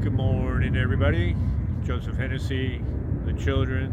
Good morning, everybody. Joseph Hennessy, the children,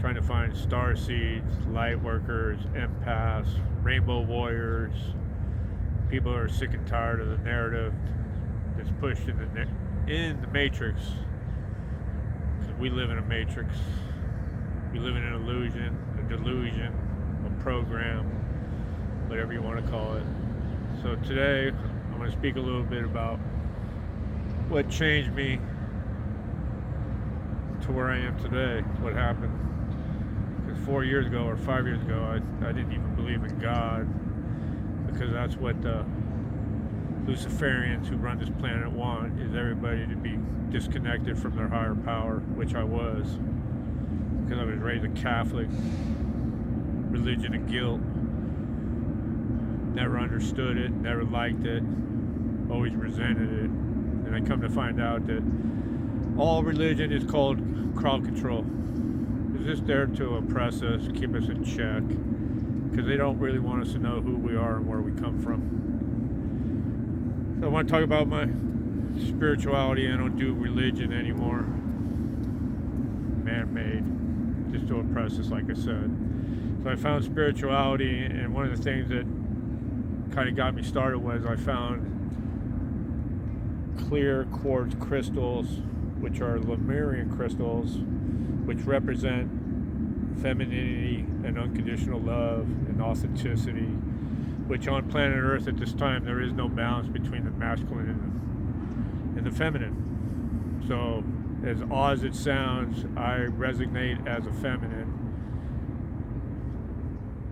trying to find star seeds, light workers, empaths, rainbow warriors. People are sick and tired of the narrative that's pushed in the matrix. Because we live in a matrix. We live in an illusion, a delusion, a program, whatever you want to call it. So today, I'm going to speak a little bit about what changed me to where I am today, what happened. Because 4 years ago or 5 years ago, I didn't even believe in God because that's what the Luciferians who run this planet want, is everybody to be disconnected from their higher power, which I was, because I was raised a Catholic, religion of guilt, never understood it, never liked it, always resented it. And I come to find out that all religion is called crowd control. It's just there to oppress us, keep us in check, because they don't really want us to know who we are and where we come from. So I want to talk about my spirituality. I don't do religion anymore. Man-made, just to oppress us, like I said. So I found spirituality, and one of the things that kind of got me started was I found clear quartz crystals, which are Lemurian crystals, which represent femininity and unconditional love and authenticity, which on planet Earth at this time there is no balance between the masculine and the feminine. So as odd as it sounds, I resonate as a feminine.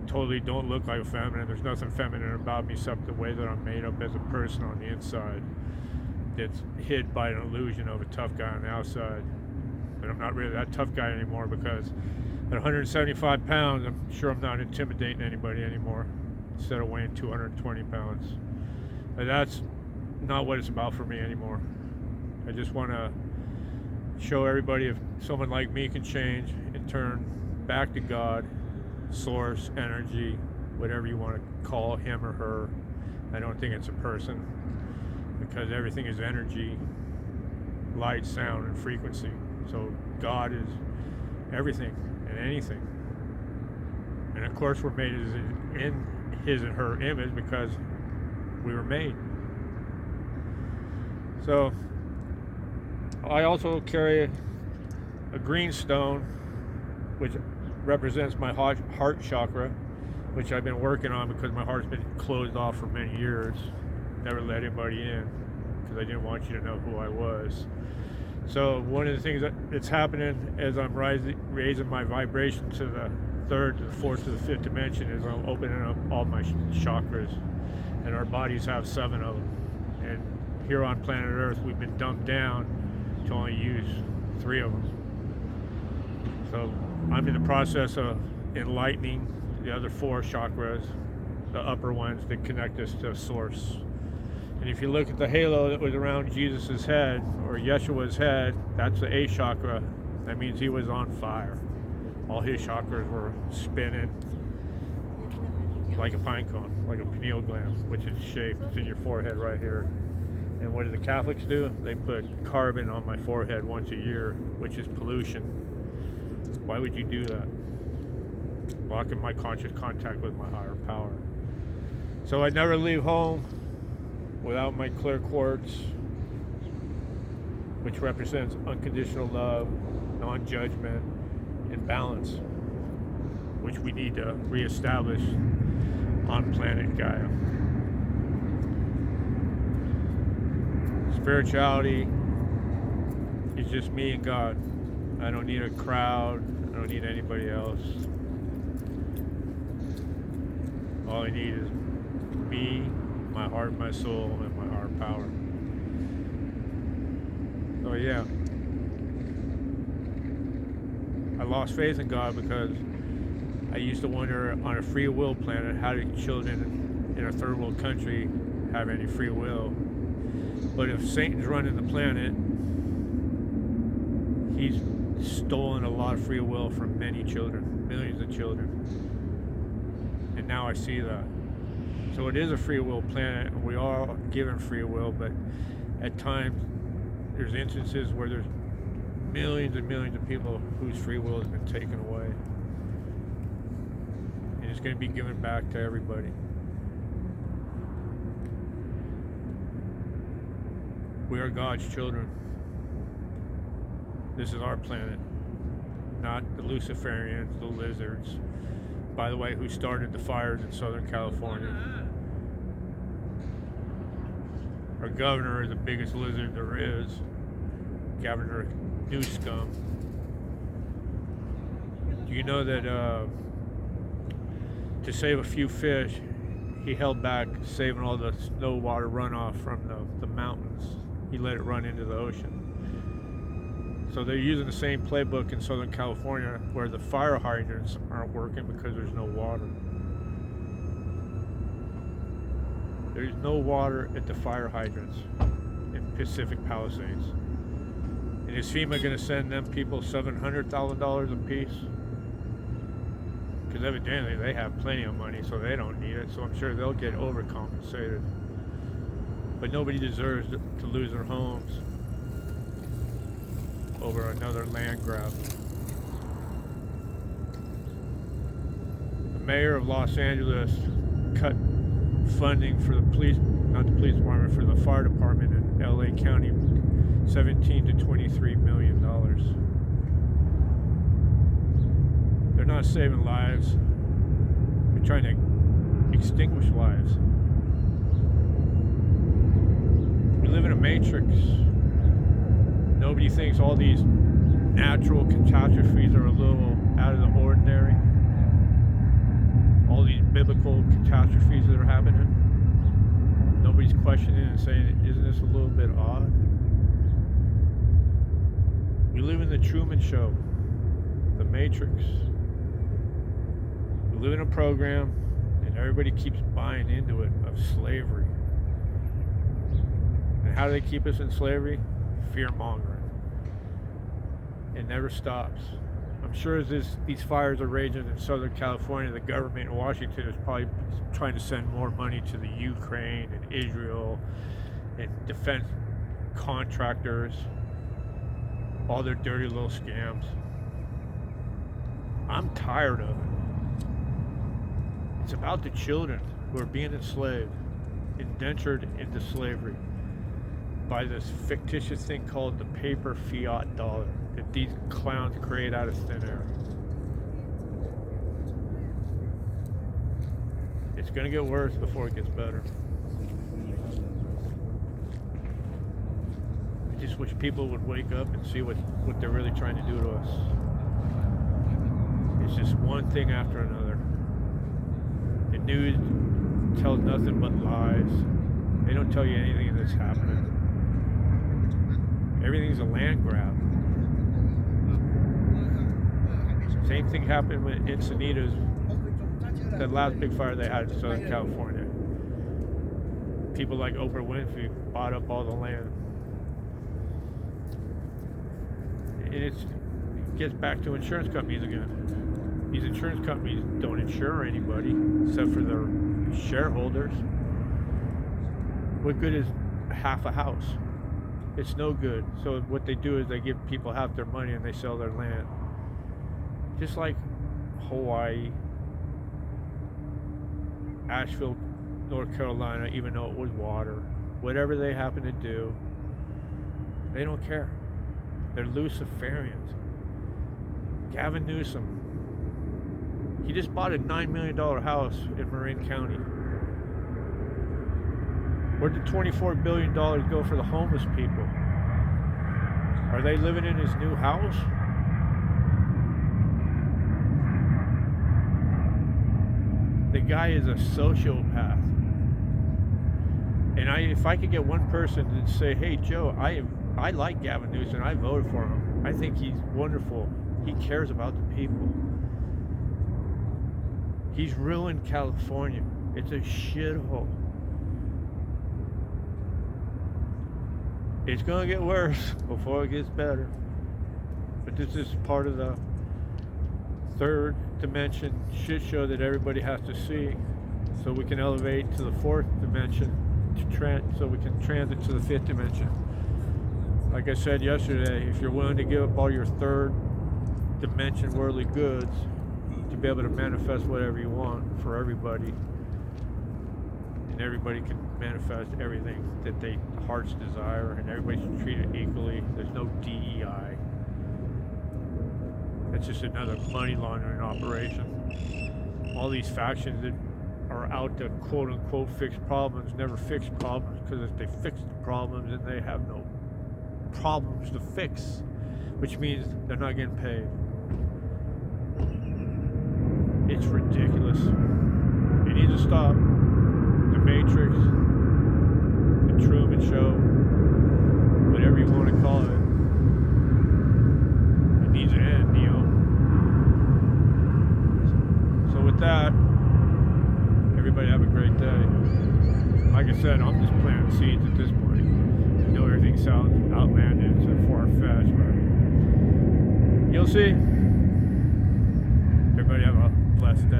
Totally don't look like a feminine. There's nothing feminine about me except the way that I'm made up as a person on the inside. It's hid by an illusion of a tough guy on the outside. But I'm not really that tough guy anymore because at 175 pounds, I'm sure I'm not intimidating anybody anymore instead of weighing 220 pounds. But that's not what it's about for me anymore. I just want to show everybody if someone like me can change and turn back to God, source, energy, whatever you want to call him or her. I don't think it's a person, because everything is energy, light, sound, and frequency. So God is everything and anything. And of course we're made in his and her image because we were made. So I also carry a green stone, which represents my heart chakra, which I've been working on because my heart's been closed off for many years. Never let anybody in because I didn't want you to know who I was. So one of the things that's happening as I'm raising my vibration to the third, to the fourth, to the fifth dimension is I'm opening up all my chakras, and our bodies have 7 of them. And here on planet Earth, we've been dumbed down to only use 3 of them. So I'm in the process of enlightening the other 4 chakras, the upper ones that connect us to Source. And if you look at the halo that was around Jesus' head, or Yeshua's head, that's the 8th chakra. That means he was on fire. All his chakras were spinning like a pine cone, like a pineal gland, which is shaped. It's in your forehead right here. And what do the Catholics do? They put carbon on my forehead once a year, which is pollution. Why would you do that? Blocking my conscious contact with my higher power. So I never leave home without my clear quartz, which represents unconditional love, non-judgment, and balance, which we need to reestablish on planet Gaia. Spirituality is just me and God. I don't need a crowd. I don't need anybody else. All I need is me, my heart, my soul, and my higher power. So yeah, I lost faith in God because I used to wonder on a free will planet, how do children in a third world country have any free will? But if Satan's running the planet, he's stolen a lot of free will from many children, millions of children. And now I see that. So it is a free will planet, and we are given free will, but at times there's instances where there's millions and millions of people whose free will has been taken away. And it's going to be given back to everybody. We are God's children. This is our planet, not the Luciferians, the lizards. By the way, who started the fires in Southern California. Our governor is the biggest lizard there is, Governor Newsom. Do you know that to save a few fish, he held back saving all the snow water runoff from the mountains? He let it run into the ocean. So they're using the same playbook in Southern California where the fire hydrants aren't working because there's no water. There's no water at the fire hydrants in Pacific Palisades. And is FEMA going to send them people $700,000 a piece? Because evidently they have plenty of money, so they don't need it. So I'm sure they'll get overcompensated. But nobody deserves to lose their homes over another land grab. The mayor of Los Angeles cut funding for the police, not the police department, for the fire department in LA County, $17 to $23 million. They're not saving lives. They're trying to extinguish lives. We live in a matrix. Nobody thinks all these natural catastrophes are a little out of the ordinary. All these biblical catastrophes that are happening. Nobody's questioning and saying, isn't this a little bit odd? We live in the Truman Show, the Matrix. We live in a program, and everybody keeps buying into it, of slavery. And how do they keep us in slavery? Fear-mongering. It never stops. I'm sure as these fires are raging in Southern California, the government in Washington is probably trying to send more money to the Ukraine and Israel and defense contractors, all their dirty little scams. I'm tired of it. It's about the children who are being enslaved, indentured into slavery by this fictitious thing called the paper fiat dollar that these clowns create out of thin air. It's going to get worse before it gets better. I just wish people would wake up and see what they're really trying to do to us. It's just one thing after another. The news tells nothing but lies. They don't tell you anything that's happening. Everything's a land grab. Same thing happened with Encinitas, that last big fire they had in Southern California. People like Oprah Winfrey bought up all the land. And it gets back to insurance companies again. These insurance companies don't insure anybody except for their shareholders. What good is half a house? It's no good. So what they do is they give people half their money and they sell their land. Just like Hawaii, Asheville, North Carolina, even though it was water, whatever they happen to do, they don't care. They're Luciferians. Gavin Newsom, he just bought a $9 million house in Marin County. Where'd the $24 billion go for the homeless people? Are they living in his new house? The guy is a sociopath. And if I could get one person to say, hey, Joe, I like Gavin Newsom. I voted for him. I think he's wonderful. He cares about the people. He's ruined California. It's a shithole. It's going to get worse before it gets better. But this is part of the third dimension shit show that everybody has to see, so we can elevate to the fourth dimension so we can transit to the fifth dimension. Like I said yesterday, if you're willing to give up all your third dimension worldly goods to be able to manifest whatever you want for everybody, and everybody can manifest everything that they heart's desire, and everybody's treated equally. There's no DEI. That's just another money laundering operation. All these factions that are out to quote unquote fix problems never fix problems, because if they fix the problems, then they have no problems to fix, which means they're not getting paid. It's ridiculous. It needs to stop. The Matrix, the Truman Show, whatever you want to call it, it needs to end, Neo. So with that, everybody have a great day. Like I said, I'm just planting seeds at this point. I know everything sounds outlandish and far-fetched, but you'll see. Everybody have a blessed day.